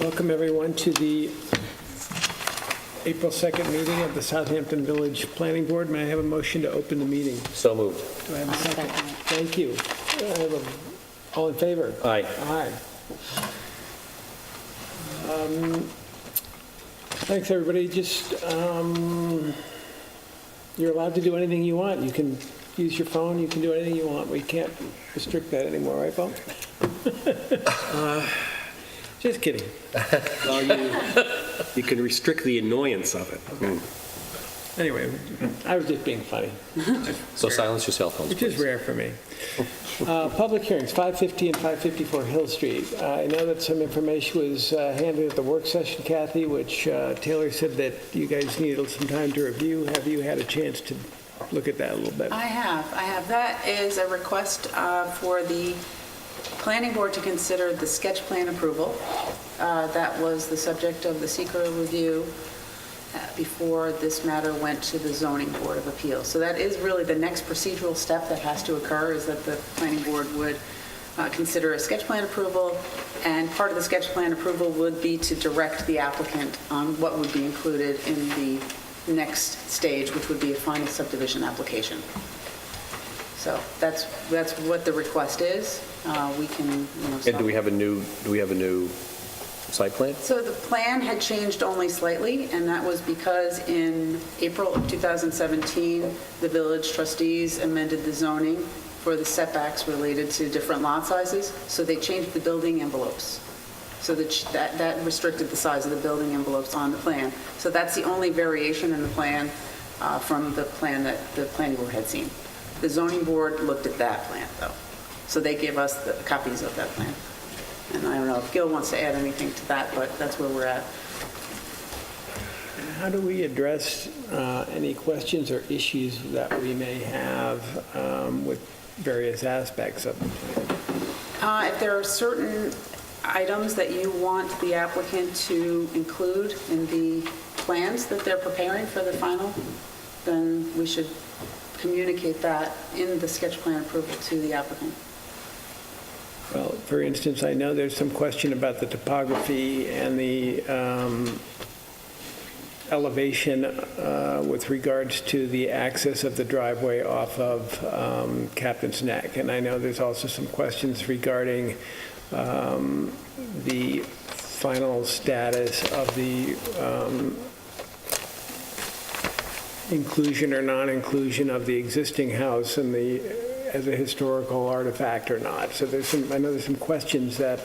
Welcome, everyone, to the April 2nd meeting of the Southampton Village Planning Board. May I have a motion to open the meeting? So moved. Do I have a second? Thank you. All in favor? Aye. Aye. Thanks, everybody. Just, you're allowed to do anything you want. You can use your phone, you can do anything you want. We can't restrict that anymore, right, Paul? Just kidding. Well, you can restrict the annoyance of it. Anyway, I was just being funny, So silence your cell phones, which is please. rare for me. Public hearings, 550 and 554 Hill Street. I know that some information was handed at the work session, Kathy, which Taylor said that you guys needed some time to review. Have you had a chance to look at that a little bit? I have. That is a request for the planning board to consider the sketch plan approval. That was the subject of the secret review before this matter went to the zoning board of appeals. So that is really the next procedural step that has to occur, is that the planning board would consider a sketch plan approval, and part of the sketch plan approval would be to direct the applicant on what would be included in the next stage, which would be a final subdivision application. So that's what the request is. We can, And do we have a new site plan? So the plan had changed only slightly, and that was because in April of 2017, the village trustees amended the zoning for the setbacks related to different lot sizes, so they changed the building envelopes. So that restricted the size of the building envelopes on the plan. So that's the only variation in the plan from the plan that the planning board had seen. The zoning board looked at that plan, though. So they gave us the copies of that plan. And I don't know if Gil wants to add anything to that, but that's where we're at. How do we address any questions or issues that we may have with various aspects of the plan? If there are certain items that you want the applicant to include in the plans that they're preparing for the final, then we should communicate that in the sketch plan approval to the applicant. Well, for instance, I know there's some question about the topography and the elevation with regards to the access of the driveway off of Captain's Neck. And I know there's also some questions regarding the final status of the inclusion or non-inclusion of the existing house and as a historical artifact or not. So I know there's some questions that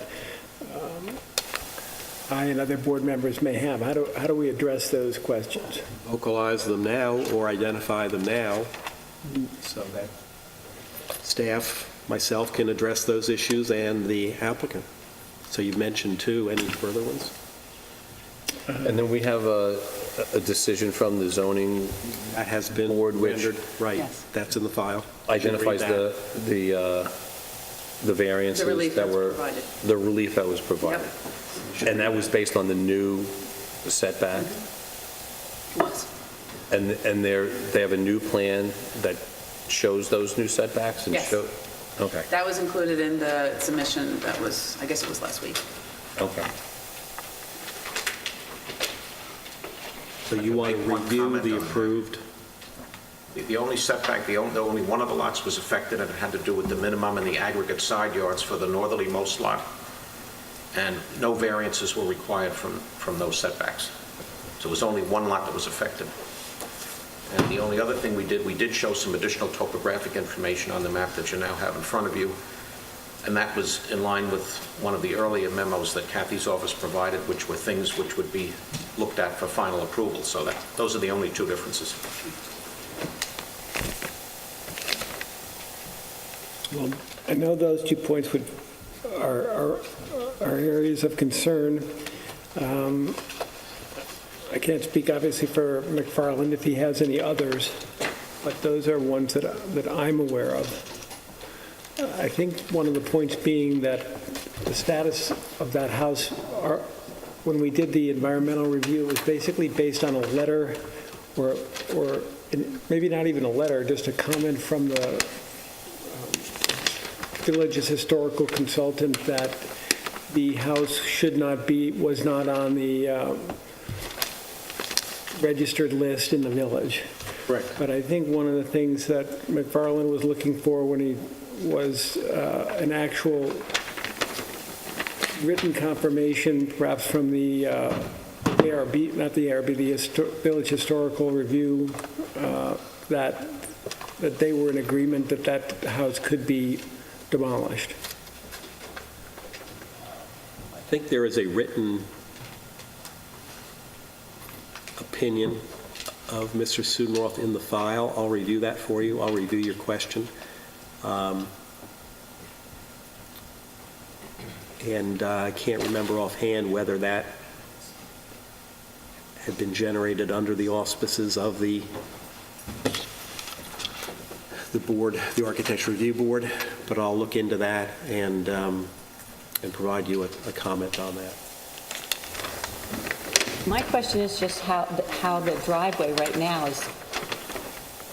I and other board members may have. How do we address those questions? Vocalize them now or identify them now so that staff, myself, can address those issues and the applicant. So you've mentioned two. Any further ones? And then we have a decision from the zoning That has been board, which rendered. Right. Yes. That's in the file. identifies You should read the variances The relief that that's were, provided. the relief that was provided. And that was based on the new setback? Was. And they have a new plan that shows those new setbacks? And Yes. Okay, That was included in the submission that was, I guess it was last week. okay. So you want to Make one review comment the on that. approved? The only setback, only one of the lots was affected, and it had to do with the minimum and the aggregate side yards for the northerly-most lot, and no variances were required from those setbacks. So it was only one lot that was affected. And the only other thing we did show some additional topographic information on the map that you now have in front of you, and that was in line with one of the earlier memos that Kathy's office provided, which were things which would be looked at for final approval. So those are the only two differences. Well, I know those 2 points are areas of concern. I can't speak obviously for McFarland if he has any others, but those are ones that I'm aware of. I think one of the points being that the status of that house, when we did the environmental review, it was basically based on a letter or maybe not even a letter, just a comment from the village's historical consultant that the house should not be, was not on the registered list in the village. Correct. But I think one of the things that McFarland was looking for when he was an actual written confirmation, perhaps from the ARB, not the ARB, the Village Historical Review, that they were in agreement that that house could be demolished. I think there is a written opinion of Mr. Sudenroth in the file. I'll review that for you. I'll review your question. And I can't remember offhand whether that had been generated under the auspices of the board, the Architecture Review Board, but I'll look into that and provide you a comment on that. My question is just how the driveway right now is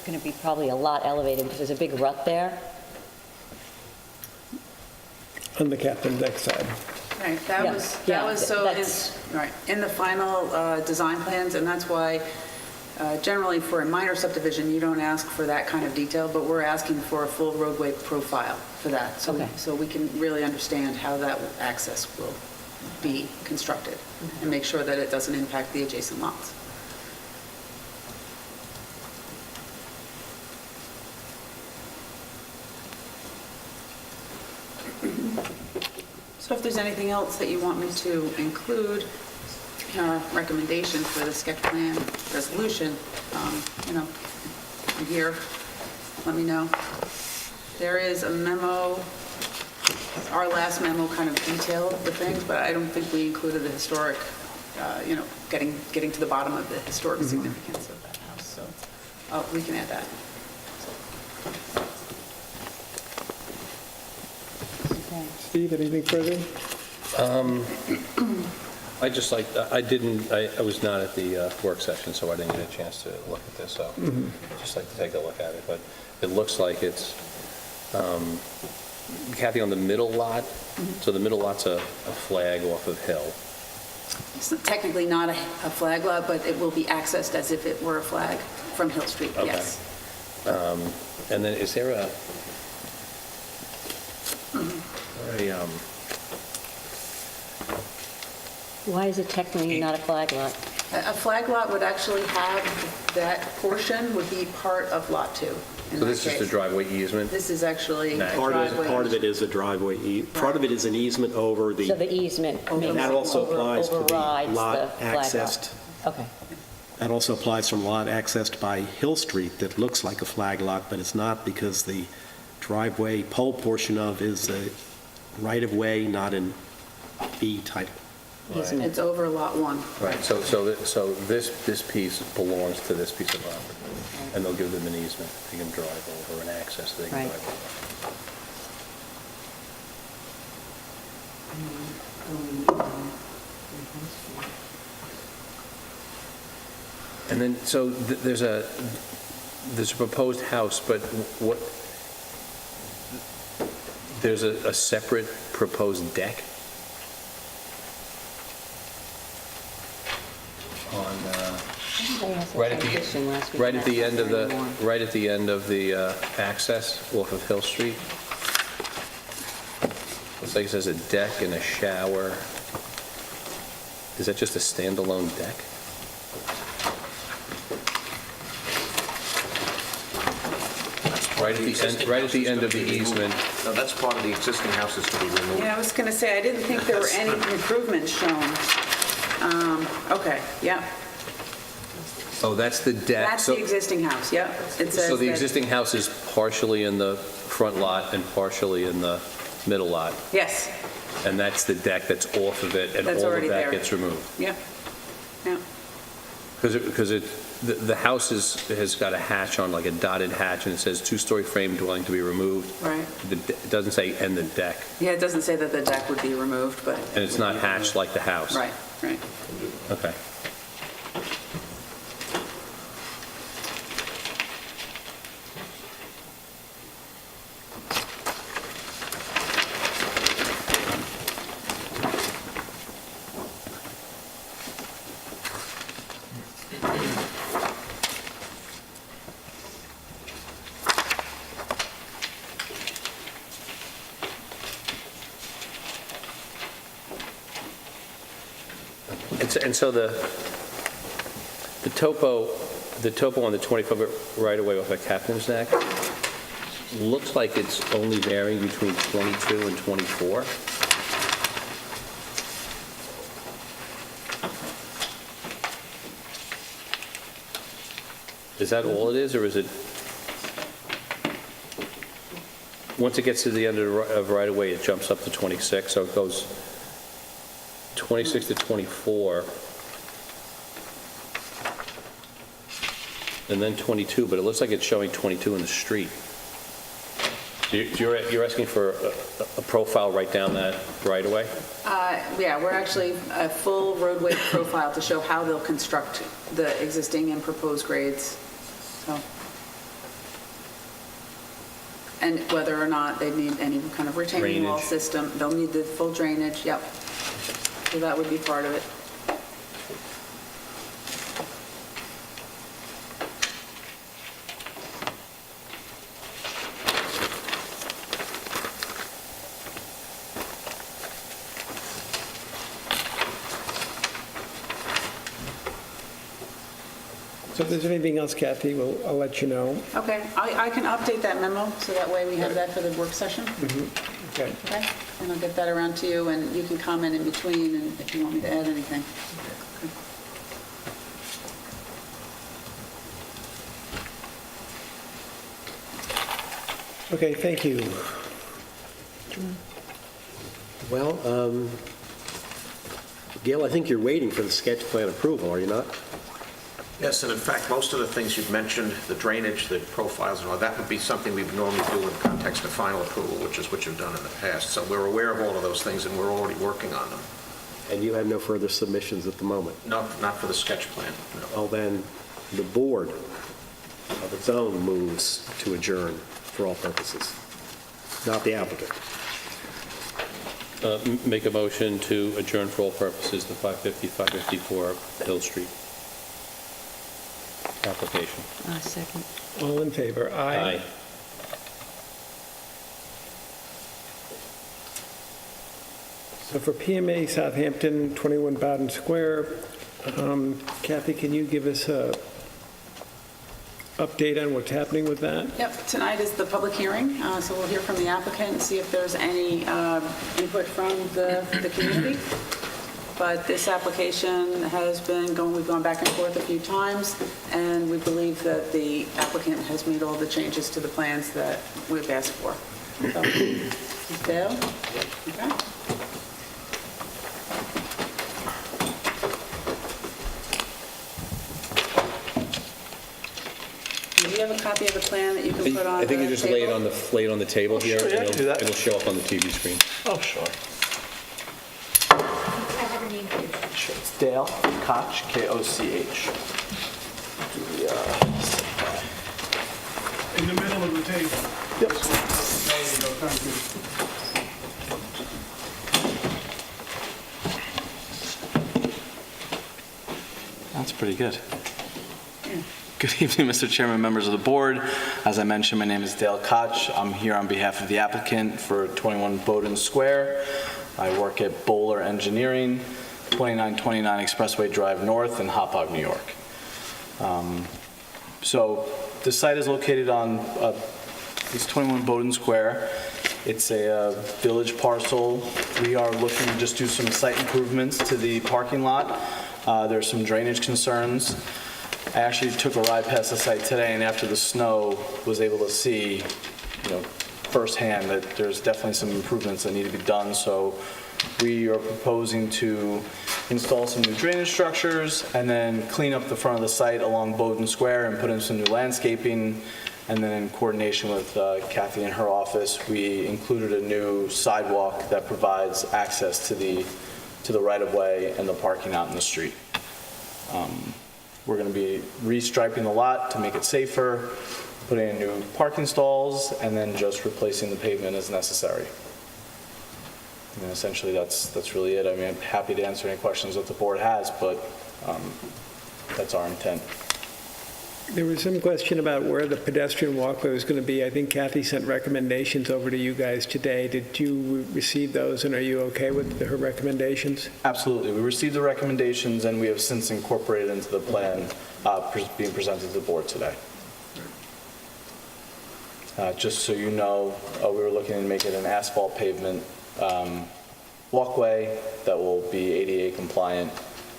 going to be probably a lot elevated because there's a big rut there. On the captain's deck side. Right, Yeah, that was so, that's- in the final design plans, and that's why generally for a minor subdivision, you don't ask for that kind of detail, but we're asking for a full roadway profile for that. Okay. So we can really understand how that access will be constructed and make sure that it doesn't impact the adjacent lots. So if there's anything else that you want me to include in our recommendation for the sketch plan resolution, I'm here, let me know. There is a memo, our last memo kind of detailed the things, but I don't think we included the historic, getting to the bottom of the historic significance of that house, so we can add that. Okay. Steve, anything further? I was not at the work session, so I didn't get a chance to look at this, so I'd just like to take a look at it. But it looks like it's, Kathy, on the middle lot, so the middle lot's a flag off of Hill. It's technically not a flag lot, but it will be accessed as if it were a flag from Hill Street, Okay. yes. And then is there a Why is it technically not a flag lot? A flag lot would actually have, that portion would be part of Lot 2. in so that this is the case. driveway easement? This is actually a Part driveway. of it is a driveway, part of it is an easement over the, So the easement and that also applies to the overrides the lot flag lot. accessed. Okay. That also applies from lot accessed by Hill Street that looks like a flag lot, but it's not because the driveway pole portion of is a right-of-way, not an fee title. Easement. It's over Lot 1. Right, so this piece belongs to this piece of property, and they'll give them an easement, they can drive over, an access they can Right. drive over. And then, so there's a proposed house, but what, there's a separate proposed deck on, right at the end of the access off of Hill Street. Looks like it says a deck and a shower. Is that just a standalone deck? Right at the end of the easement. No, that's part of the existing houses to be removed. Yeah, I was going to say, I didn't think there were any improvements shown. Okay, yeah, Oh, that's the deck. that's the existing house, yep. It says So the that- existing house is partially in the front lot and partially in the middle lot, Yes, and that's the deck that's off of it, and That's all already of that there. gets removed. yep, yep. Because the house has got a hatch on, like a dotted hatch, and it says two-story frame dwelling to be removed. Right. It doesn't say "and the deck," Yeah, it doesn't say that the deck would be removed, but, and it's not hatched like the house. right, right. Okay. And so the topo on the 20-foot right-of-way off of Captain's Neck looks like it's only varying between 22 and 24. Is that all it is, or is it, once it gets to the end of right-of-way, it jumps up to 26, so it goes 26 to 24, and then 22, but it looks like it's showing 22 in the street. You're asking for a profile right down that right-of-way? Yeah, we're actually a full roadway profile to show how they'll construct the existing and proposed grades. So, and whether or not they need any kind of retaining wall Drainage. system. They'll need the full drainage, yep. So that would be part of it. So if there's anything else, Kathy, I'll let you know. Okay, I can update that memo, so that way we have that for the work session. Okay. Okay, and I'll get that around to you, and you can comment in between, and if you want me to add anything. Okay, thank you. Well, Gail, I think you're waiting for the sketch plan approval, are you not? Yes, and in fact, most of the things you've mentioned, the drainage, the profiles and all, that would be something we would normally do in the context of final approval, which is what you've done in the past. So we're aware of all of those things, and we're already working on them. And you have no further submissions at the moment? Not for the sketch plan, no. Well, then, the board of its own moves to adjourn for all purposes, not the applicant. Make a motion to adjourn for all purposes the 550, 554 Hill Street application. Second. All in favor? Aye. So for PMA Southampton, 21 Bowden Square, Kathy, can you give us a update on what's happening with that? Yep, tonight is the public hearing, so we'll hear from the applicant and see if there's any input from the community. But this application has been going, we've gone back and forth a few times, and we believe that the applicant has made all the changes to the plans that we've asked for. So, Dale? Okay. Do you have a copy of the plan that you can put on I think you the just lay it table? on the table here. sure, yeah, and I can do that. It'll show up on the TV screen. Oh, sure. I have your name, please. Sure. It's Dale Koch, K-O-C-H. In the middle of the table. Yep. There you go, thank you. That's pretty good. Good evening, Mr. Chairman, members of the board. As I mentioned, my name is Dale Koch. I'm here on behalf of the applicant for 21 Bowden Square. I work at Bowler Engineering, 2929 Expressway Drive North in Hauppauge, New York. So this site is located on it's 21 Bowden Square. It's a village parcel. We are looking to just do some site improvements to the parking lot. There's some drainage concerns. I actually took a ride past the site today, and after the snow, was able to see, firsthand that there's definitely some improvements that need to be done. So we are proposing to install some new drainage structures and then clean up the front of the site along Bowden Square and put in some new landscaping. And then in coordination with Kathy and her office, we included a new sidewalk that provides access to the right-of-way and the parking out in the street. We're going to be restriping the lot to make it safer, putting in new parking stalls, and then just replacing the pavement as necessary. And essentially, that's really it. I mean, I'm happy to answer any questions that the board has, but that's our intent. There was some question about where the pedestrian walkway was going to be. I think Kathy sent recommendations over to you guys today. Did you receive those, and are you okay with her recommendations? Absolutely. We received the recommendations, and we have since incorporated into the plan being presented to the board today. Just so you know, we were looking to make it an asphalt pavement walkway that will be ADA compliant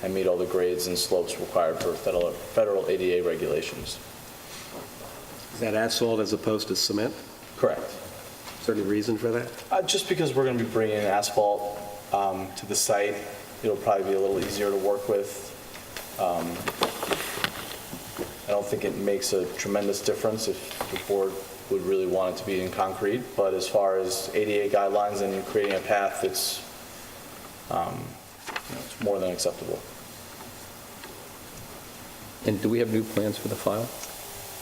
and meet all the grades and slopes required for federal ADA regulations. Is that asphalt as opposed to cement? Correct. Is there any reason for that? Just because we're going to be bringing asphalt to the site, it'll probably be a little easier to work with. I don't think it makes a tremendous difference if the board would really want it to be in concrete, but as far as ADA guidelines and creating a path, it's it's more than acceptable. And do we have new plans for the file?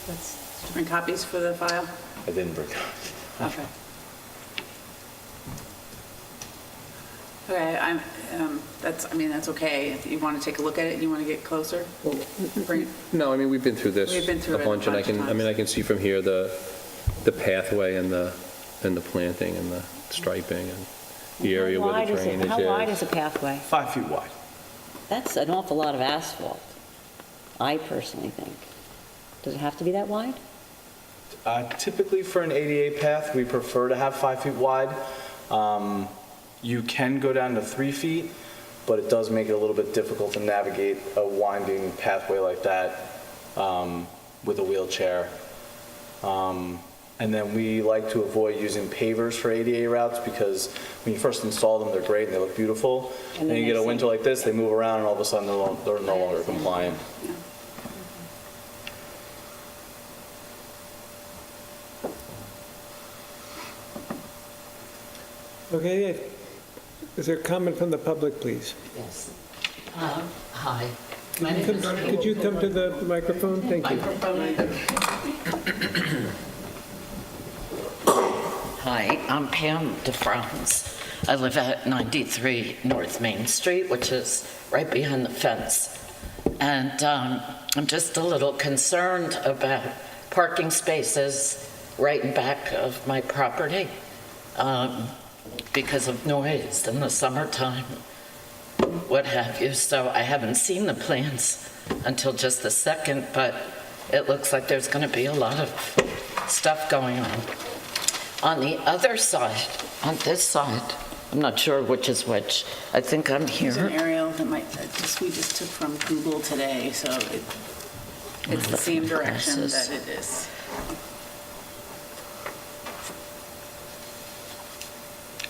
That's different copies for the file? I didn't bring Okay. Okay, that's okay. If you want to take a look at it, you want to get closer? Bring it. No, I mean, we've been through this We've been through a it a bunch, and bunch of I mean, I can see from here the pathway and the planting and the striping and the area where the drainage is. How wide is a pathway? 5 feet wide. That's an awful lot of asphalt, I personally think. Does it have to be that wide? Typically for an ADA path, we prefer to have 5 feet wide. You can go down to 3 feet, but it does make it a little bit difficult to navigate a winding pathway like that with a wheelchair. And then we like to avoid using pavers for ADA routes because when you first install them, they're great and they look beautiful. And then you get a winter like this, they move around and all of a sudden they're no longer compliant. Okay, is there a comment from the public, please? Yes. Hi. My name is Could you come to the microphone? Thank you. Hi, I'm Pam DeFrance. I live at 93 North Main Street, which is right behind the fence. And I'm just a little concerned about parking spaces right in back of my property because of noise in the summertime, what have you. So I haven't seen the plans until just a second, but it looks like there's going to be a lot of stuff going on. On the other side, on this side, I'm not sure which is which. I think I'm There's an here. aerial that we just took from Google today, so it's the same direction that it is.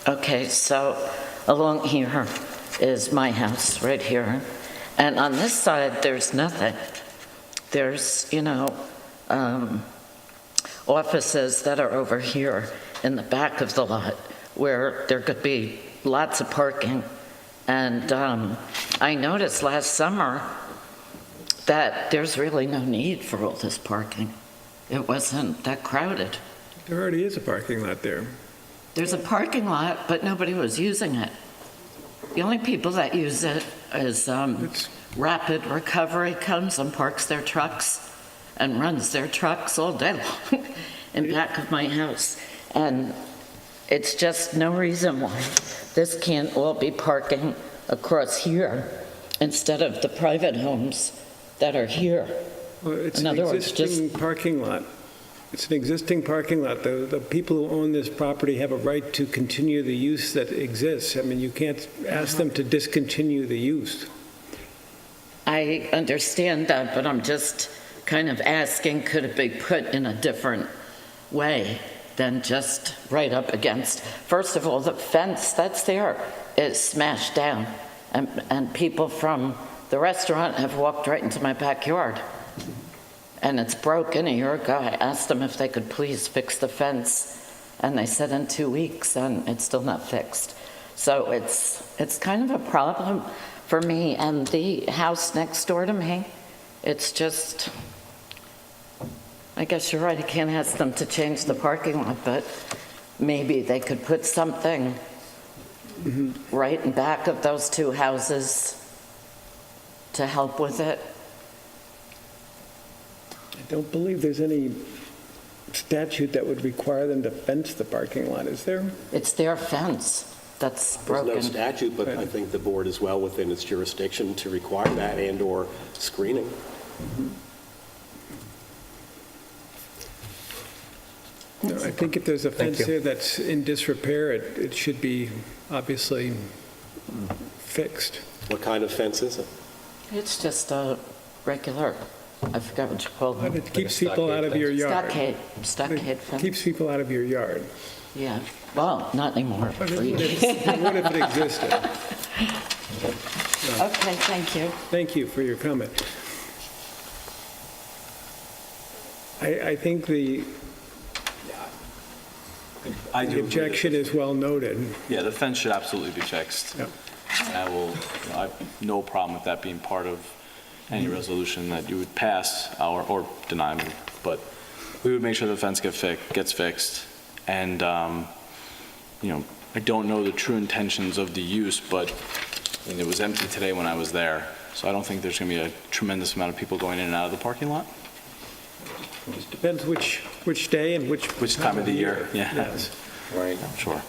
Okay, so along here is my house, right here. And on this side, there's nothing. There's, offices that are over here in the back of the lot where there could be lots of parking. And I noticed last summer that there's really no need for all this parking. It wasn't that crowded. There already is a parking lot there. There's a parking lot, but nobody was using it. The only people that use it is Rapid Recovery comes and parks their trucks and runs their trucks all day long in back of my house. And it's just no reason why this can't all be parking across here instead of the private homes that are here. Well, it's In an other words, existing parking lot. It's an existing parking lot. The people who own this property have a right to continue the use that exists. I mean, you can't ask them to discontinue the use. I understand that, but I'm just kind of asking, could it be put in a different way than just right up against? First of all, the fence that's there is smashed down, and people from the restaurant have walked right into my backyard. And it's broken. A year ago, I asked them if they could please fix the fence, and they said in 2 weeks, and it's still not fixed. So it's kind of a problem for me and the house next door to me. It's just, I guess you're right, I can't ask them to change the parking lot, but maybe they could put something right in back of those two houses to help with it. I don't believe there's any statute that would require them to fence the parking lot, is there? It's their fence that's There's broken. no statute, but I think the board is well within its jurisdiction to require that and/or screening. No, I think if there's a Thank fence you. here that's in disrepair, it should be obviously fixed. What kind of fence is it? It's just a regular, I forgot what you call But them. it keeps people out of your yard. Stockade It fence. keeps people out of your yard. Yeah, well, not anymore. But it would if it existed. Okay, thank you. Thank you for your comment. I think the objection is well noted. Yeah, the fence should absolutely be fixed. Yep. And I will, I have no problem with that being part of any resolution that you would pass or deny me. But we would make sure the fence gets fixed. And, I don't know the true intentions of the use, but I mean, it was empty today when I was there. So I don't think there's going to be a tremendous amount of people going in and out of the parking lot. Just depends which day and which Time of the year, yeah. Yes. Right. Sure.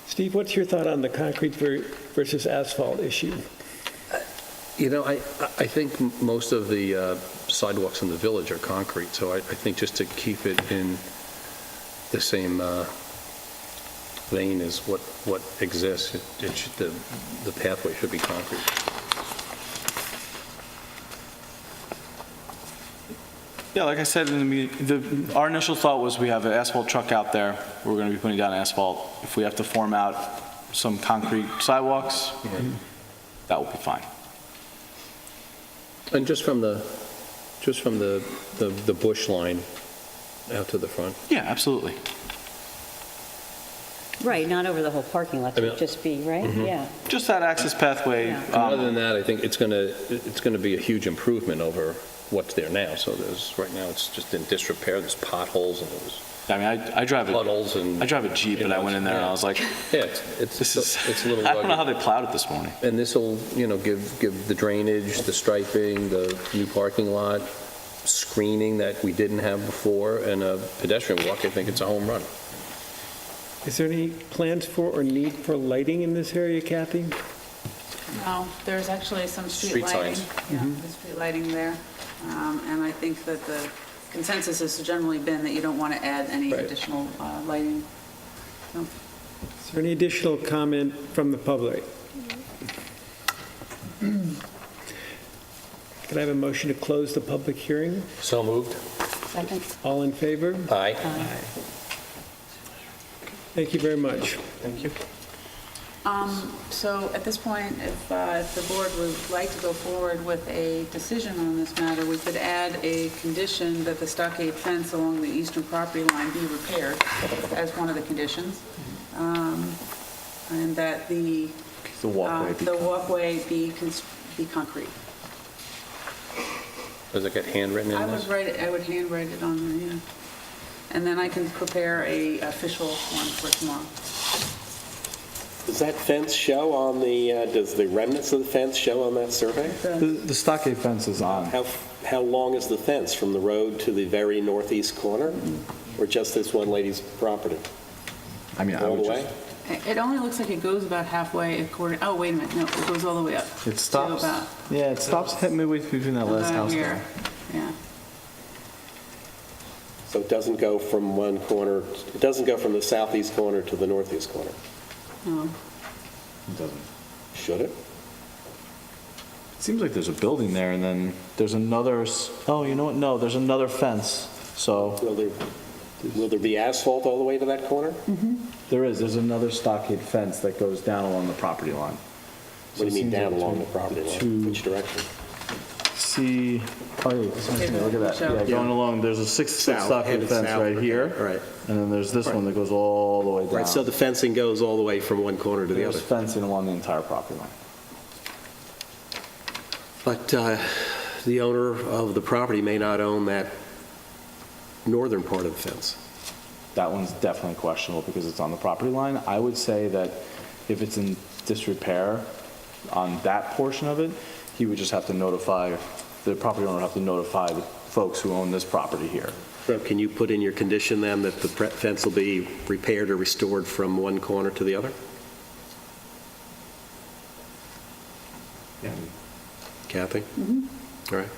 Steve, what's your thought on the concrete versus asphalt issue? I think most of the sidewalks in the village are concrete, so I think just to keep it in the same vein as what exists, the pathway should be concrete. Yeah, like I said, our initial thought was we have an asphalt truck out there. We're going to be putting down asphalt. If we have to form out some concrete sidewalks, that will be fine. And just from the bush line out to the front. Yeah, absolutely. Right, not over the whole parking lot, I mean- it'd just be, right? Yeah. Just that access pathway. Yeah. And other than that, I think it's going to be a huge improvement over what's there now. So right now, it's just in disrepair. There's potholes and there's I mean, I drive puddles and. a Jeep, and I went in there and I was like, Yeah, it's a little I don't know how rugged. they plowed it this morning. And this will, give the drainage, the striping, the new parking lot, screening that we didn't have before, and a pedestrian walk. I think it's a home run. Is there any plans for or need for lighting in this area, Kathy? No, there's actually some street Street lighting. signs. Yeah, there's street lighting there. And I think that the consensus has generally been that you don't want to add any Right. additional lighting. So, Is there any additional comment from the public? Can I have a motion to close the public hearing? So moved. Second? All in favor? Aye. Thank you very much. Thank you. So at this point, if the board would like to go forward with a decision on this matter, we could add a condition that the stockade fence along the eastern property line be repaired as one of the conditions, and that the walkway be concrete. Does it get handwritten in I this? would handwrite it on there, yeah. And then I can prepare a official one for tomorrow. Does that fence show on does the remnants of the fence show on that survey? The stockade fence is on. How long is the fence from the road to the very northeast corner? Or just this one lady's property? I mean, I All would the way? just, It only looks like it goes about halfway according, oh, wait a minute, no, it goes all the way up. it stops. about- Yeah, it stops midway between that last house Here, there. yeah. So it doesn't go from one corner, it doesn't go from the southeast corner to the northeast corner, No. It doesn't. should it? It seems like there's a building there, and then there's another, oh, you know what, no, there's another fence. So Will there be asphalt all the way to that corner? there's another stockade fence that goes down along the property line. What do you mean down along the property two- line? Which direction? See, oh, yeah, this one's- look at that. Show. Yeah, going along, there's a 6-foot South, stockade headed fence south. right here. Right. And then there's this one that goes all the way down. Right, so the fencing goes all the way from one corner to the There's other. fencing along the entire property line. But the owner of the property may not own that northern part of the fence. That one's definitely questionable because it's on the property line. I would say that if it's in disrepair on that portion of it, he would just have to notify the property owner will have to notify the folks who own this property here. So can you put in your condition then that the fence will be repaired or restored from one corner to the other? Yeah. Kathy? All right.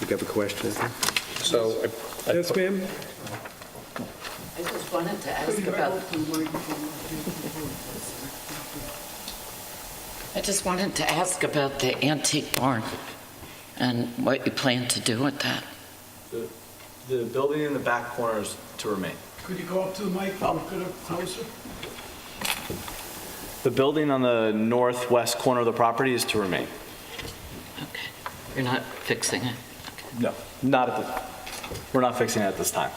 You have a question? So Yes, ma'am? I just wanted to ask about, I just wanted to ask about the antique barn and what you plan to do with that. The building in the back corner is to remain. Could you go up to the mic a bit closer? The building on the northwest corner of the property is to remain. Okay. You're not fixing it? No, not at the, we're not fixing it at this time.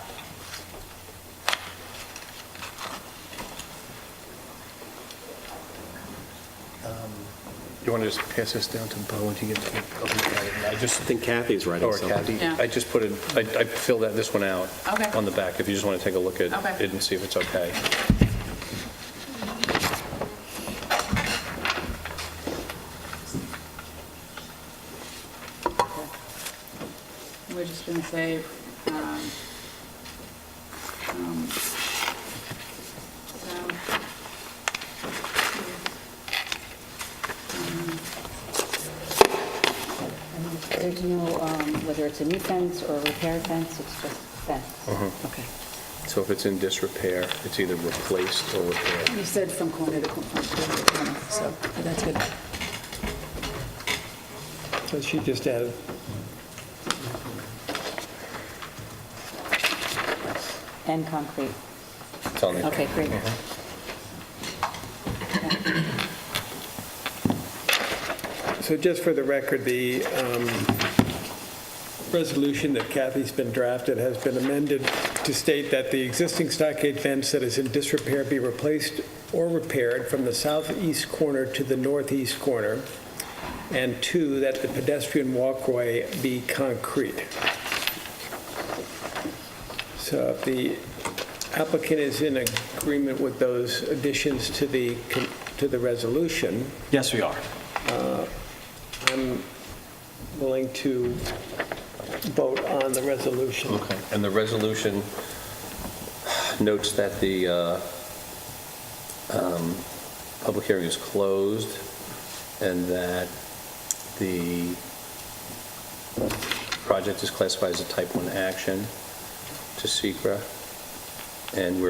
you want to just pass this down to Bo and he gets it? I I just, think Kathy's writing or something. Kathy, Yeah. I just put it, I filled this one out Okay. on the back, if you just want to take a look at Okay. it and see if it's okay. We're just going to say, There's no, whether it's a new fence or a repair fence, it's just fence? Okay. So if it's in disrepair, it's either replaced or repaired. you said from corner to corner, so that's good. So she just added, And concrete. It's on the- Okay, great. so just for the record, the resolution that Kathy's been drafted has been amended to state that the existing stockade fence that is in disrepair be replaced or repaired from the southeast corner to the northeast corner, and two, that the pedestrian walkway be concrete. So if the applicant is in agreement with those additions to the resolution, Yes, we are. I'm willing to vote on the resolution. Okay. And the resolution notes that the public hearing is closed and that the project is classified as a type 1 action to SECRA, and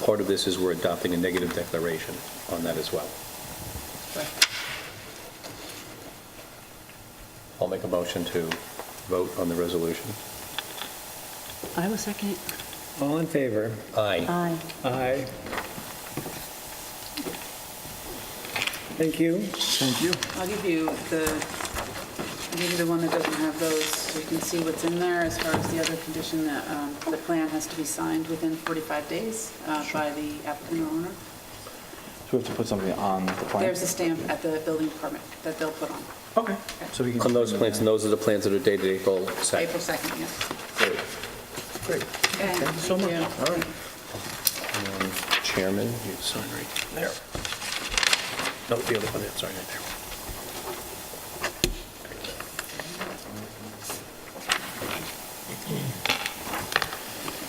part of this is we're adopting a negative declaration on that as well. I'll make a motion to vote on the resolution. I will second it. All in favor? Aye. Aye. Aye. Thank you. Thank you. I'll give you the one that doesn't have those, so you can see what's in there as far as the other condition that the plan has to be signed within 45 days by the applicant or owner. So we have to put something on the plan? There's a stamp at the building department that they'll put on. Okay. So we can. On those plans, and those are the plans that are dated April 2nd. April 2nd, yes. Great. Okay, thank you so much. All right. Chairman, you sign right there. No, the other one, sorry, right there.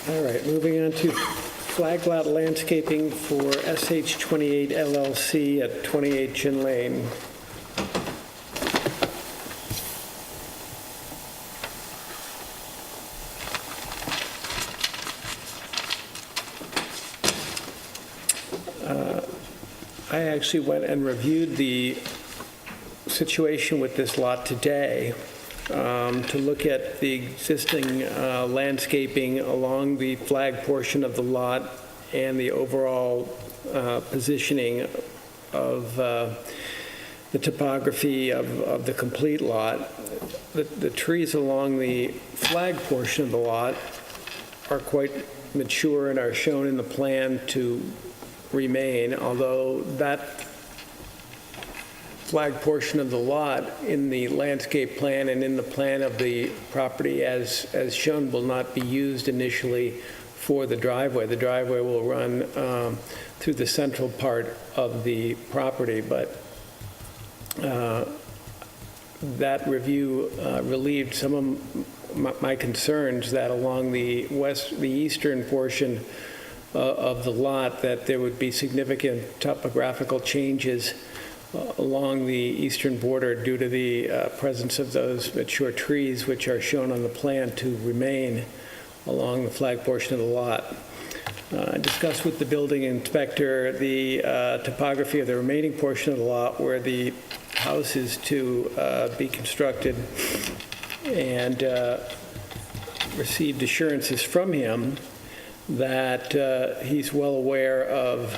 All right, moving on to Flag Lot Landscaping for SH28 LLC at 28 Chin Lane. I actually went and reviewed the situation with this lot today to look at the existing landscaping along the flag portion of the lot and the overall positioning of the topography of the complete lot. The trees along the flag portion of the lot are quite mature and are shown in the plan to remain, although that flag portion of the lot in the landscape plan and in the plan of the property as shown will not be used initially for the driveway. The driveway will run through the central part of the property, but that review relieved some of my concerns that along the eastern portion of the lot, that there would be significant topographical changes along the eastern border due to the presence of those mature trees, which are shown on the plan to remain along the flag portion of the lot. I discussed with the building inspector the topography of the remaining portion of the lot where the house is to be constructed, and received assurances from him that he's well aware of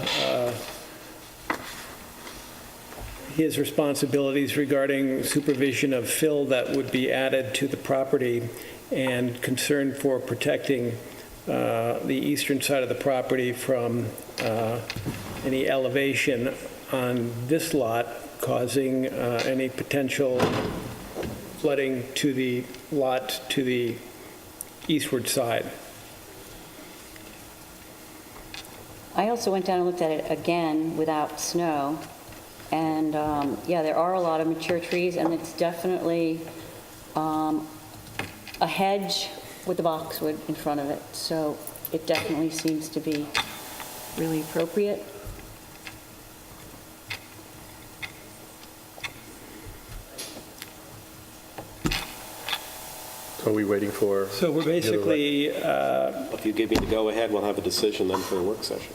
his responsibilities regarding supervision of fill that would be added to the property and concern for protecting the eastern side of the property from any elevation on this lot causing any potential flooding to the lot to the eastward side. I also went down and looked at it again without snow, and yeah, there are a lot of mature trees, and it's definitely a hedge with the boxwood in front of it, so it definitely seems to be really appropriate. Are we waiting for? So we're basically, If you give me the go-ahead, we'll have a decision then for the work session.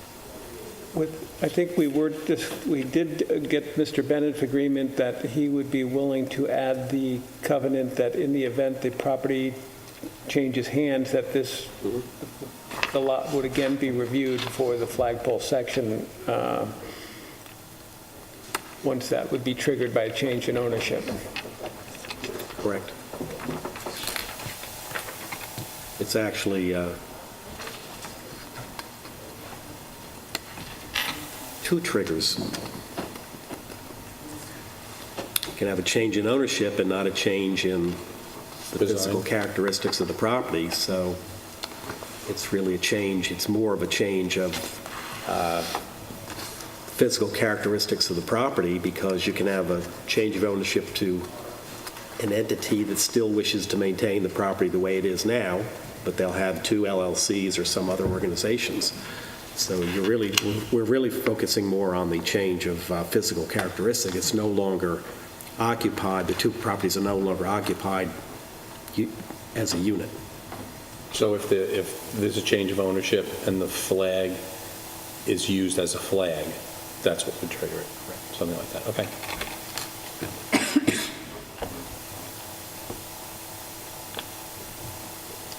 I think we did get Mr. Bennett's agreement that he would be willing to add the covenant that in the event the property changes hands, that the lot would again be reviewed for the flagpole section once that would be triggered by a change in ownership. Correct. It's actually two triggers. You can have a change in ownership and not a change in the physical characteristics of the property, so it's really a change. It's more of a change of physical characteristics of the property, because you can have a change of ownership to an entity that still wishes to maintain the property the way it is now, but they'll have two LLCs or some other organizations. So we're really focusing more on the change of physical characteristic. It's no longer occupied, the two properties are no longer occupied as a unit. So if there's a change of ownership and the flag is used as a flag, that's what would trigger it, something like that, okay.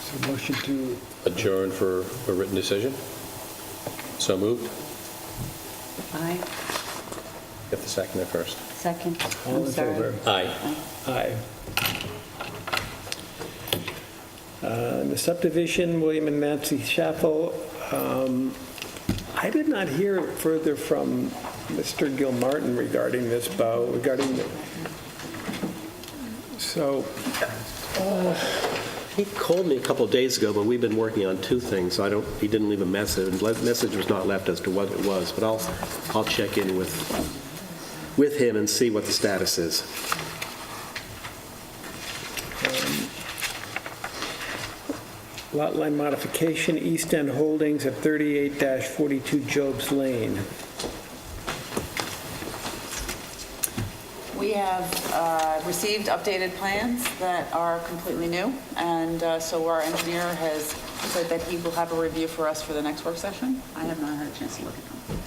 So motion to Adjourn for a written decision? So moved? Aye. Get the seconder first. Second. all I'm in sorry. favor? Aye. Aye. The subdivision, William and Nancy Schaffel, I did not hear further from Mr. Gilmartin regarding this, Bo, regarding the, so, He called me a couple of days ago, but we've been working on two things. He didn't leave a message. Message was not left as to what it was, but I'll check in with him and see what the status is. lot line modification, East End Holdings at 38-42 Jobs Lane. We have received updated plans that are completely new, and so our engineer has said that he will have a review for us for the next work session. I have not had a chance to look at them.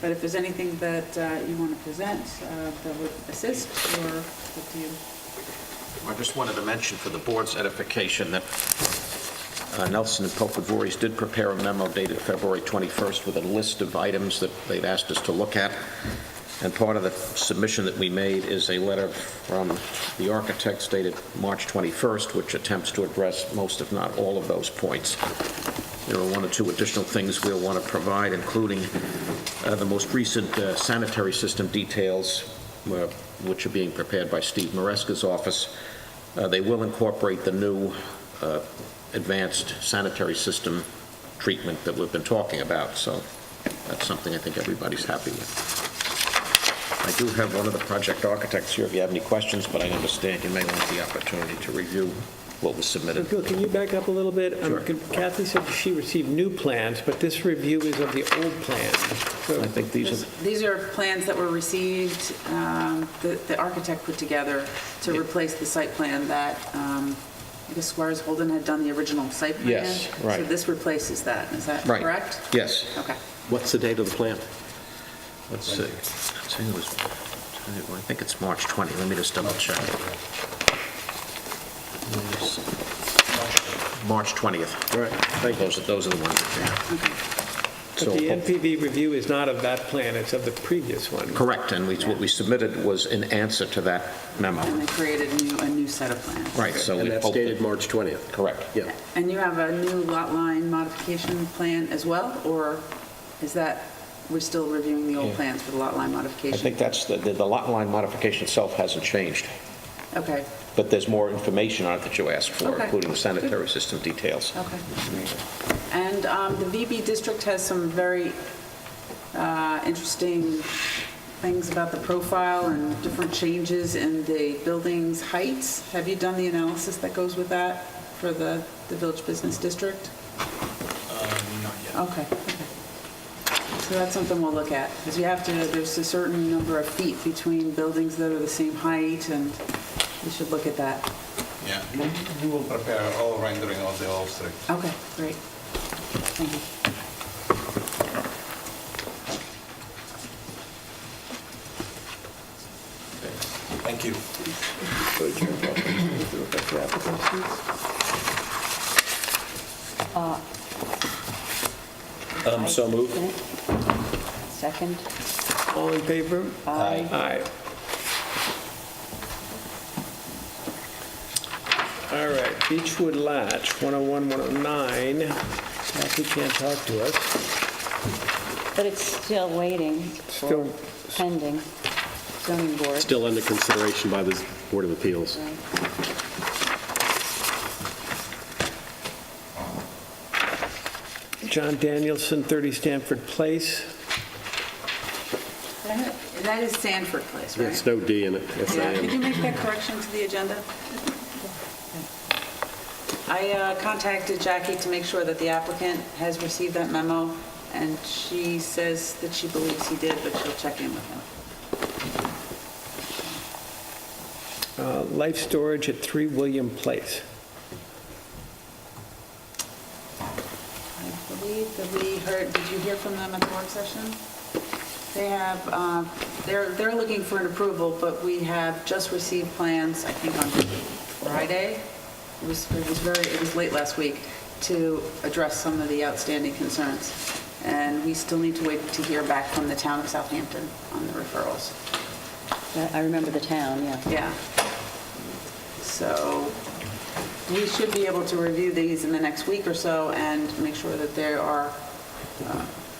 But if there's anything that you want to present that would assist, or up to you. I just wanted to mention for the board's edification that Nelson and Pope Voorhees did prepare a memo dated February 21st with a list of items that they've asked us to look at. And part of the submission that we made is a letter from the architects dated March 21st, which attempts to address most, if not all, of those points. There are one or two additional things we'll want to provide, including the most recent sanitary system details which are being prepared by Steve Maresca's office. They will incorporate the new advanced sanitary system treatment that we've been talking about, so that's something I think everybody's happy with. I do have one of the project architects here if you have any questions, but I understand you may want the opportunity to review what was submitted. Bill, can you back up a little bit? Sure. Kathy said she received new plans, but this review is of the old plans. So I think these are, These are plans that were received, the architect put together to replace the site plan that, I guess Squires Holden had done the original site plan. Yes, right. So this replaces that, is that Right. correct? yes. Okay. What's the date of the plan? Let's see. I think it's March 20. Let me just double check. March 20th. All right, thank you. Those are the ones that we have. But the NPV review is not of that plan, it's of the previous one. Correct, and what we submitted was in answer to that memo. And they created a new set of plans. Right, so And we that's hope dated that- March 20th. Correct. Yeah. And you have a new lot line modification plan as well, or is that, we're still reviewing the old plans for the lot line I modification? think that's, the lot line modification itself hasn't changed, Okay, but there's more information on it that you asked for, Okay. including the sanitary system details. okay. And the VB district has some very interesting things about the profile and different changes in the building's heights. Have you done the analysis that goes with that for the Village Business District? Not yet. Okay, okay. So that's something we'll look at, because you have to, there's a certain number of feet between buildings that are the same height, and we should look at that. Yeah, we will prepare all rendering of the whole street. Okay, great. Thank you. Thank you. So moved. Second? All in favor? Aye. Aye. All right, Beechwood Latch, 101, 109. Kathy can't talk to us. But it's still waiting Still- for pending zoning board. Still under consideration by the Board of Appeals. Right. John Danielson, 30 Stanford Place. That is Sanford Place, right? There's no D in it. Yes, I Yeah, could you am. make that correction to the agenda? I contacted Jackie to make sure that the applicant has received that memo, and she says that she believes he did, but she'll check in with him. Life Storage at 3 William Place. I believe that we heard, did you hear from them at the work session? They have, they're looking for an approval, but we have just received plans, I think on Friday. It was late last week, to address some of the outstanding concerns. And we still need to wait to hear back from the town of Southampton on the referrals. I remember the town, yeah. Yeah. So we should be able to review these in the next week or so and make sure that they are,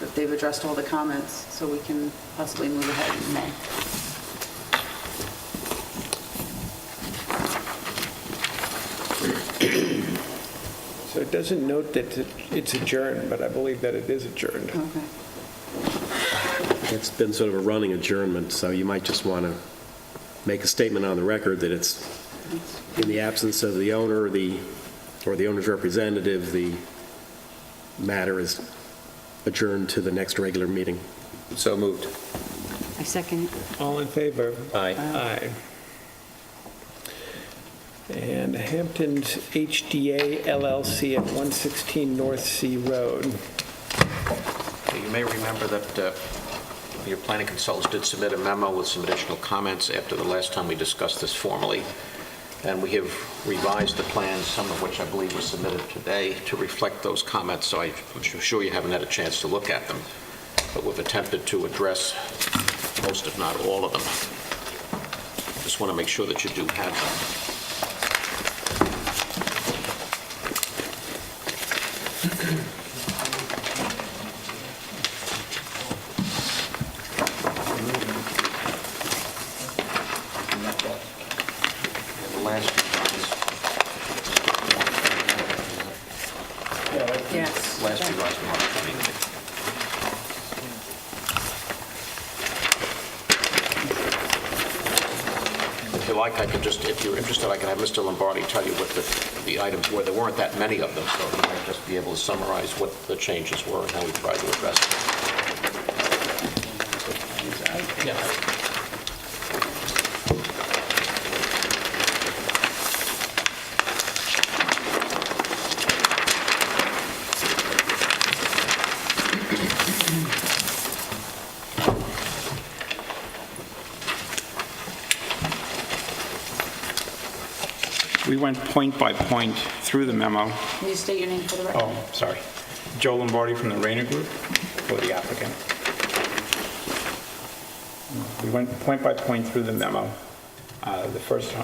that they've addressed all the comments, so we can possibly move ahead in May. So it doesn't note that it's adjourned, but I believe that it is adjourned. Okay. It's been sort of a running adjournment, so you might just want to make a statement on the record that it's in the absence of the owner or the owner's representative, the matter is adjourned to the next regular meeting. So moved. I second. All in favor? Aye. Aye. And Hampton's HDA LLC at 116 North Sea Road. You may remember that your planning consultants did submit a memo with some additional comments after the last time we discussed this formally, and we have revised the plans, some of which I believe were submitted today, to reflect those comments, so I'm sure you haven't had a chance to look at them, but we've attempted to address most, if not all of them. Just want to make sure that you do have them. last Yes. revised March 28th. If you like, I could just, if you're interested, I can have Mr. Lombardi tell you what the items were. There weren't that many of them, so he might just be able to summarize what the changes were and how we tried to address them. We went point by point through the memo. Can you state your name for the record? Oh, sorry. Joe Lombardi from the Rayner Group for the applicant. We went point by point through the memo. The first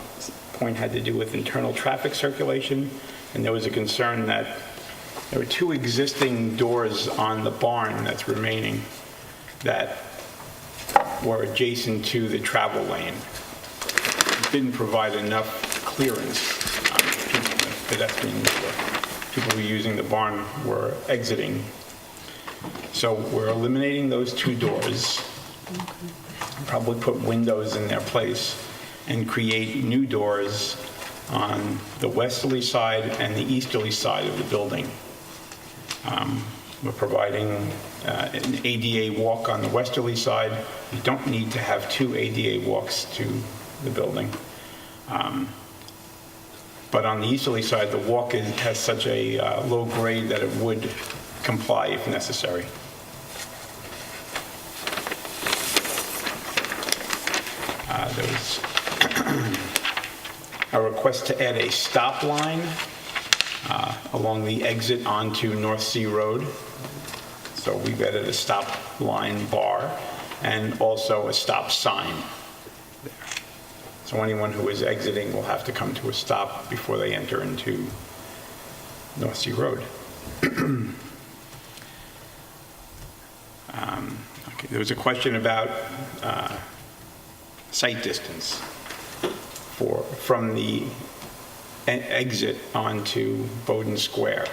point had to do with internal traffic circulation, and there was a concern that there were two existing doors on the barn that's remaining that were adjacent to the travel lane. It didn't provide enough clearance. Pedestrians, people who were using the barn were exiting. So we're eliminating those two doors, probably put windows in their place, and create new doors on the westerly side and the easterly side of the building. We're providing an ADA walk on the westerly side. You don't need to have two ADA walks to the building. But on the easterly side, the walk has such a low grade that it would comply if necessary. There was a request to add a stop line along the exit onto North Sea Road. So we've added a stop line bar and also a stop sign there. So anyone who is exiting will have to come to a stop before they enter into North Sea Road. Okay, there was a question about sight distance from the exit onto Bowden Square.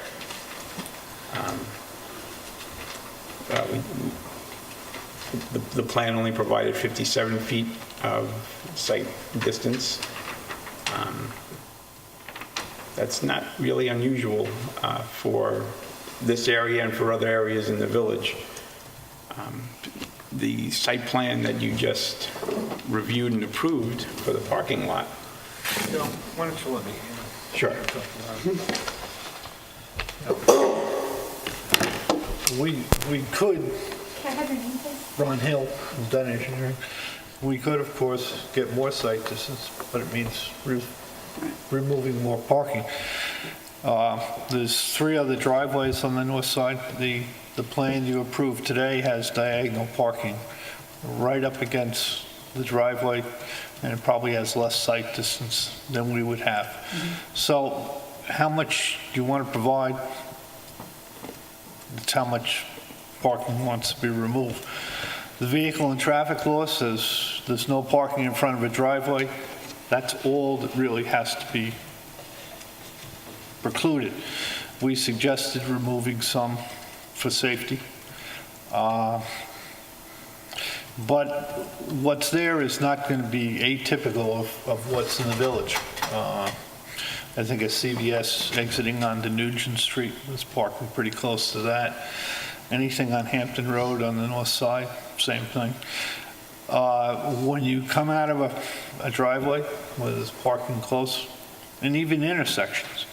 The plan only provided 57 feet of sight distance. That's not really unusual for this area and for other areas in the village. The site plan that you just reviewed and approved for the parking lot. Why don't you let me? Sure. We could, Can I have your name, please? Ron Hill, from Dunn Engineering, we could, of course, get more site distance, but it means removing more parking. There's 3 other driveways on the north side. The plan you approved today has diagonal parking right up against the driveway, and it probably has less site distance than we would have. So how much do you want to provide? It's how much parking wants to be removed. The vehicle and traffic law says there's no parking in front of a driveway. That's all that really has to be precluded. We suggested removing some for safety. But what's there is not going to be atypical of what's in the village. I think a CVS exiting onto Nugent Street was parking pretty close to that. Anything on Hampton Road on the north side, same thing. When you come out of a driveway where there's parking close, and even intersections,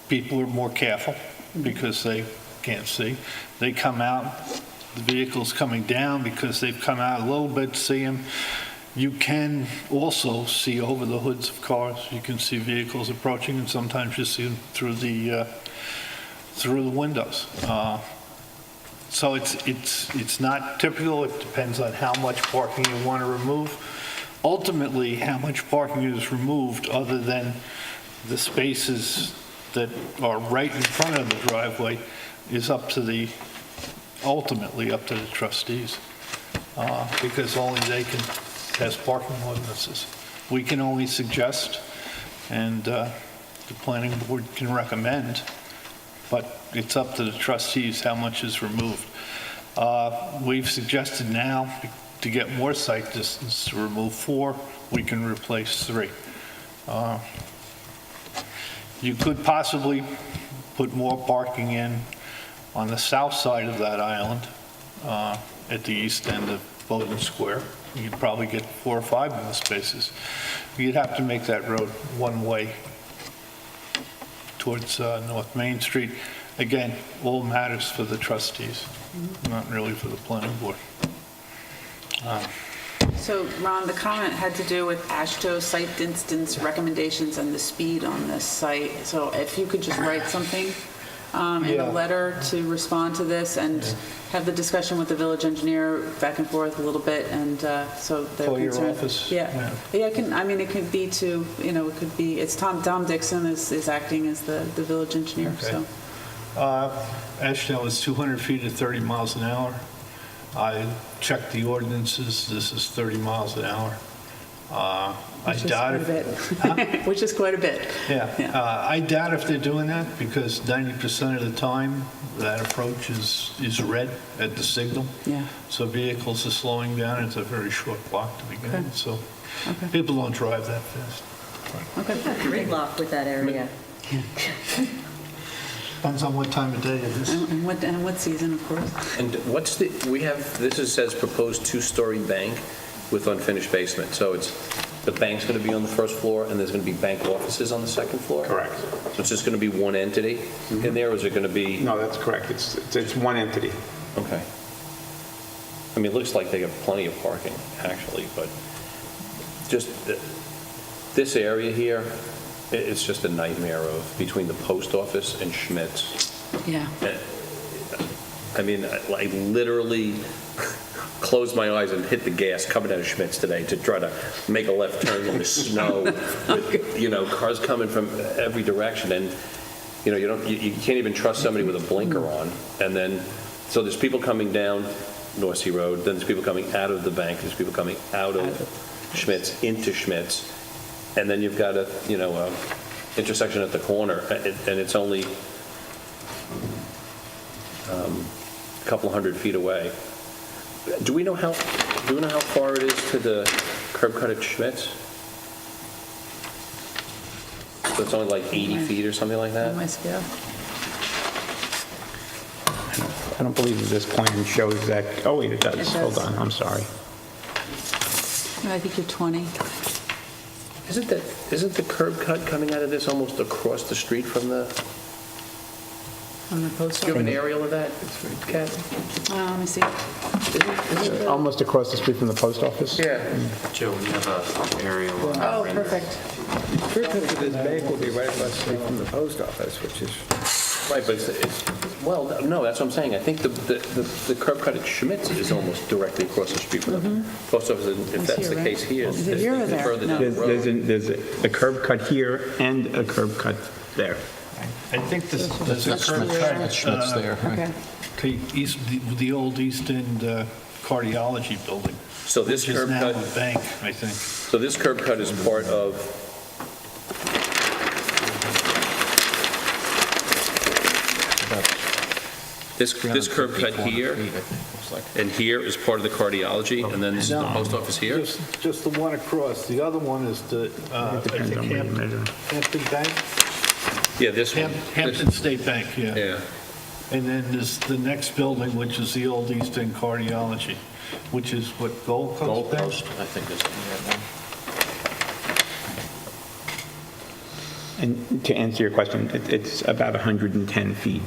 people are more careful because they can't see. They come out, the vehicle's coming down because they've come out a little bit to see them. You can also see over the hoods of cars. You can see vehicles approaching, and sometimes you see them through the windows. So it's not typical. It depends on how much parking you want to remove. Ultimately, how much parking is removed other than the spaces that are right in front of the driveway is ultimately up to the trustees, because only they can has parking ordinances. We can only suggest, and the planning board can recommend, but it's up to the trustees how much is removed. We've suggested now, to get more site distance, to remove 4, we can replace 3. You could possibly put more parking in on the south side of that island, at the east end of Bowden Square. You'd probably get 4 or 5 more spaces. You'd have to make that road one-way towards North Main Street. Again, all matters for the trustees, not really for the planning board. So, Ron, the comment had to do with AASHTO site distance recommendations and the speed on this site. So if you could just write something in Yeah. a letter to respond to this and have the discussion with the village engineer back and forth a little bit, and so they're Call your concerned. office. Yeah, yeah, it could be to, it could be, it's Tom Dixon is acting as the village engineer, Okay. so. AASHTO is 200 feet at 30 miles an hour. I checked the ordinances, this is 30 miles an hour. I doubt if... Which is quite a bit. Yeah, I doubt if they're doing that, because 90% of the time, that approach is red at the signal. Yeah. So vehicles are slowing down, it's a very short block to begin with, so Okay. people don't drive that fast. Okay. Gridlock with that area. Depends on what time of day it is. And what season, of course. And what's says proposed 2-story bank with unfinished basement. So the bank's going to be on the first floor, and there's going to be bank offices on the second floor? Correct. So it's just going to be one entity in there, or is it going to be? No, that's correct. It's one entity. Okay. I mean, it looks like they have plenty of parking, actually, but just this area here, it's just a nightmare of between the post office and Schmitz. Yeah. I mean, I literally closed my eyes and hit the gas coming out of Schmitz today to try to make a left turn in the snow with, cars coming from every direction. And, you can't even trust somebody with a blinker on. And then, so there's people coming down North Sea Road, then there's people coming out of the bank, there's people coming out of Schmitz into Schmitz. And then you've got a intersection at the corner, and it's only a couple hundred feet away. Do we know how far it is to the curb cut at Schmitz? So it's only like 80 feet or something like that? On my scale. I don't believe that this plan shows that. Oh, wait, it does. It does. Hold on, I'm sorry. I think you're 20. Isn't the curb cut coming out of this almost across the street from the? On the post Do you have an office. aerial of that, Kat? Let me see. Almost across the street from the post office? Yeah. Joe, we have an aerial. Oh, perfect. True, because this bank will be right across the street from the post office, which is... Right, but well, no, that's what I'm saying. I think the curb cut at Schmitz is almost directly across the street from the post office. If that's the case here, Is it here or it's there? further No. down the road. There's a curb cut here and a curb cut there. I think there's a curb cut Okay. to east, the old East End cardiology building, So this which is curb now cut, a bank, I think. so this curb cut is part of, this curb cut here and here is part of the cardiology, and then this is the post office here? Just the one across. The other one is the, I depends think on where you measure. Hampton Bank? Yeah, this one. Hampton State Bank, yeah. Yeah. And then there's the next building, which is the old East End cardiology, which is what, Gold Coast Gold Bank? Coast, I think is the one. And to answer your question, it's about 110 feet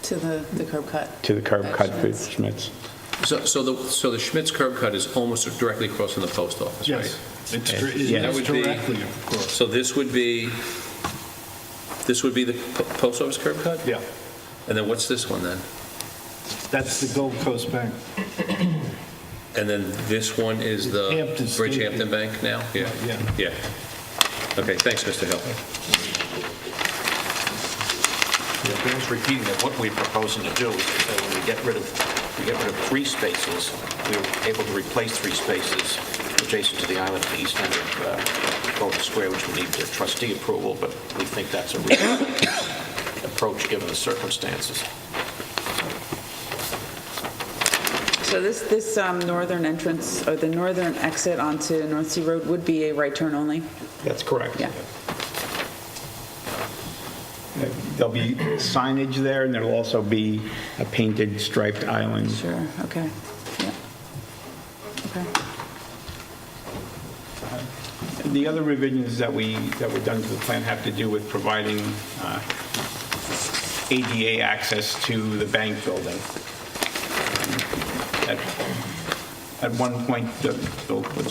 To the curb cut. to the curb At cut for Schmitz. Schmitz. So the Schmitz curb cut is almost directly across from the post office, right? Yes. It's Yeah. That would be- directly across. So this would be the post office curb cut? Yeah, And then what's this one then? that's the Gold Coast Bank. And then this one is the Hampton State. Bridgehampton Bank now? Yeah. Yeah. Yeah. Okay, thanks, Mr. Hill. Bears repeating that what we're proposing to do is that when we get rid of we get rid of 3 spaces. We were able to replace 3 spaces adjacent to the island at the east end of Bowden Square, which would need trustee approval, but we think that's a reasonable approach given the circumstances. So this northern entrance, or the northern exit onto North Sea Road would be a right turn only? That's correct. Yeah. There'll be signage there, and there'll also be a painted striped island. Sure, okay. Yeah. Okay. The other revisions that were done to the plan have to do with providing ADA access to the bank building. At one point, the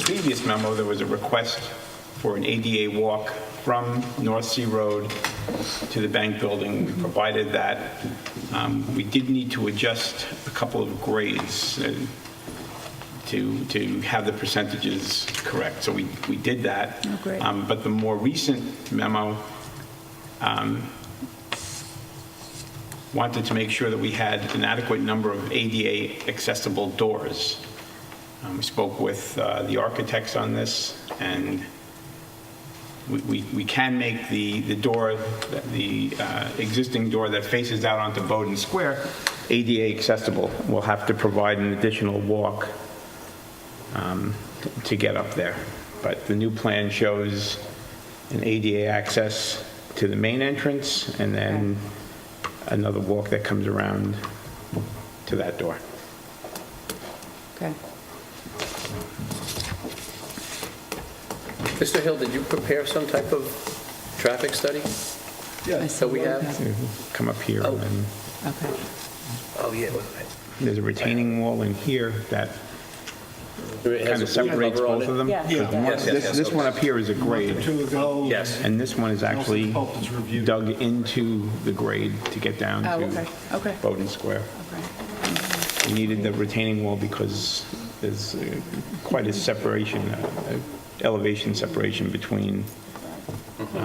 previous memo, there was a request for an ADA walk from North Sea Road to the bank building. We provided that. We did need to adjust a couple of grades to have the percentages correct. So we did that. Oh, great. But the more recent memo wanted to make sure that we had an adequate number of ADA accessible doors. We spoke with the architects on this, and we can make the door, the existing door that faces out onto Bowden Square, ADA accessible. We'll have to provide an additional walk to get up there. But the new plan shows an ADA access to the main entrance, and then another walk that comes around to that door. Okay. Mr. Hill, did you prepare some type of traffic study? Yes. That we have? Come up here, and then Okay. Oh, yeah. there's a retaining wall in here that It kind has of a blue separates cover on both it? of them. Yeah. Because one- Yes, yes, yes, This one up here is a grade, Yes. and this one is actually dug into the grade to get down Oh, to okay, okay. Bowden Square. Okay. We needed the retaining wall because there's quite a separation, elevation separation between,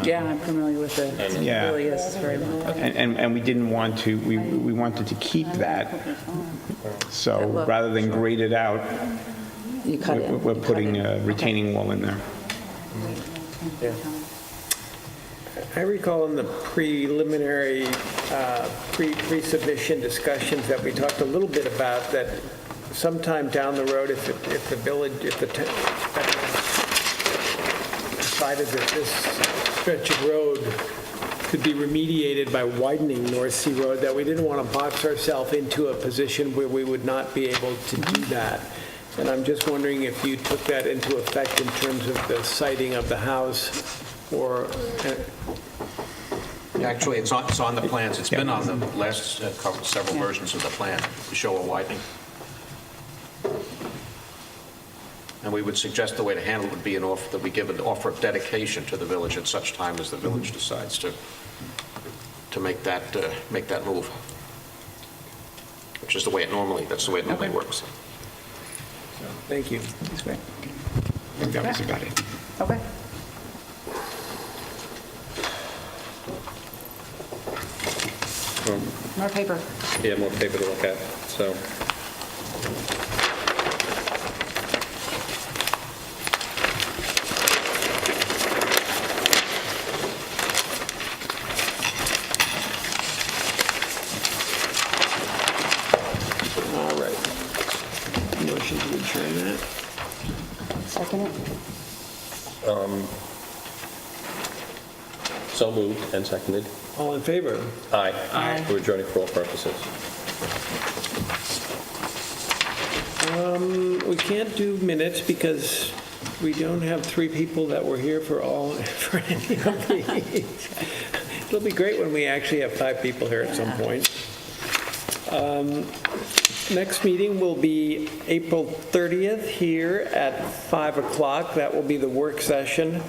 Yeah, I'm familiar with it. It Yeah. really is, it's very low. Okay. and we didn't want to, we wanted to keep that. So look. rather than grade it out, You cut it. we're putting a retaining wall in there. I recall in the preliminary, pre-submission discussions that we talked a little bit about that sometime down the road, if the village, if the town decided that this stretch of road could be remediated by widening North Sea Road, that we didn't want to box ourselves into a position where we would not be able to do that. And I'm just wondering if you took that into effect in terms of the siting of the house, or, Actually, it's on the plans. It's been on the last several versions of the plan to show a widening. And we would suggest the way to handle it would be an offer, that we give an offer of dedication to the village at such time as the village decides to make that move. Which is the way it normally works. thank you. That's great. I think that was about it. Okay. More paper. Yeah, more paper to look at, so. All right. Motion to adjourn that. Second it? So moved and seconded. All in favor? Aye. Aye. We're adjourning for all purposes. We can't do minutes because we don't have 3 people that were here for any of these. It'll be great when we actually have 5 people here at some point. Next meeting will be April 30th here at 5 o'clock. That will be the work session,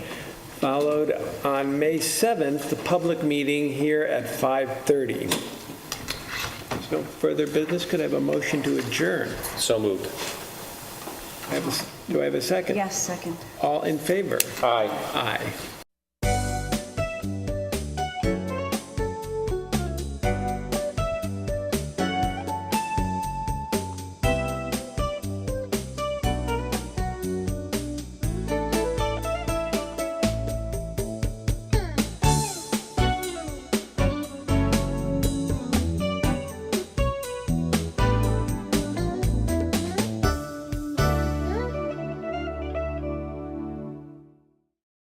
followed on May 7th, the public meeting here at 5:30. There's no further business. Could I have a motion to adjourn? So moved. Do I have a second? Yes, second. All in favor? Aye. Aye.